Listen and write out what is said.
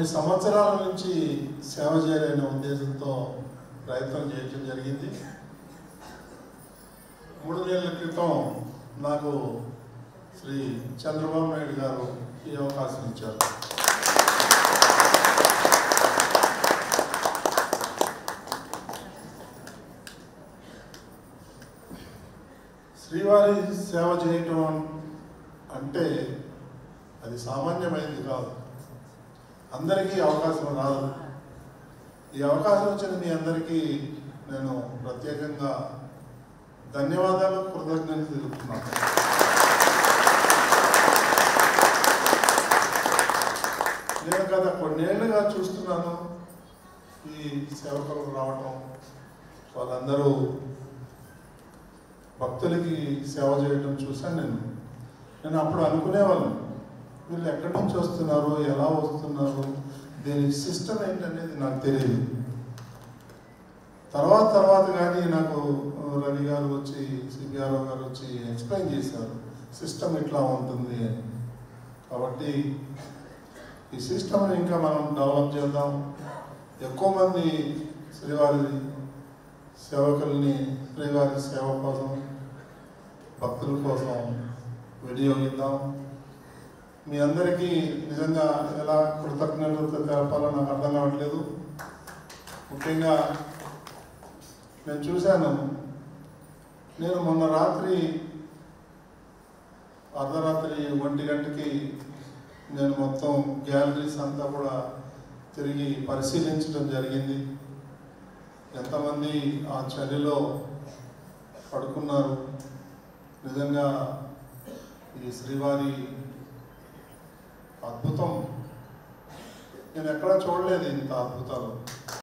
కొన్ని సంవత్సరాల నుంచి సేవ చేయాలనే ఉద్దేశంతో ప్రయత్నం చేయడం జరిగింది. 3 నెలల క్రితం నాకు శ్రీ చంద్రబాబు నాయుడు గారు ఈ అవకాశం ఇచ్చారు. శ్రీవారి సేవ చేయటం అంటే అది సామాన్యమైనది కాదు, అందరికీ అవకాశం రాదు. ఈ అవకాశం వచ్చిన మీ అందరికీ నేను ప్రత్యేకంగా ధన్యవాదాలు, కృతజ్ఞతలు తెలుపుతున్నాను. నేను గత కొన్నేళ్లుగా చూస్తున్నాను ఈ సేవకులు రావటం, వాళ్ళందరూ భక్తులకి సేవ చేయడం చూశాను. నేను అప్పుడు అనుకునేవాళ్ళం, వీళ్ళు ఎక్కడి నుంచి వస్తున్నారు, ఎలా వస్తున్నారు, దీని సిస్టమ్ ఏంటనేది నాకు తెలియదు. తర్వాత కానీ నాకు రవి గారు వచ్చి, సిబిఆర్ గారు వచ్చి ఎక్స్ప్లెయిన్ చేశారు సిస్టమ్ ఇట్లా ఉంటుంది అని. కాబట్టి ఈ సిస్టమ్ని ఇంకా మనం డెవలప్ చేద్దాం, ఎక్కువ మంది శ్రీవారి సేవకుల్ని శ్రీవారి సేవ కోసం, భక్తుల కోసం వినియోగిద్దాం. మీ అందరికీ నిజంగా ఎలా కృతజ్ఞతలు తెలపాలో నాకు అర్థం కావట్లేదు. ముఖ్యంగా నేను చూశాను, నేను మొన్న రాత్రి అర్ధరాత్రి 1 గంటకి నేను మొత్తం గ్యాలరీస్ అంతా కూడా తిరిగి పరిశీలించడం జరిగింది. ఎంతమంది ఆ చలిలో పడుకున్నారు. నిజంగా ఈ శ్రీవారి అద్భుతం నేను ఎక్కడా చూడలేదు, ఇంత అద్భుతాలు.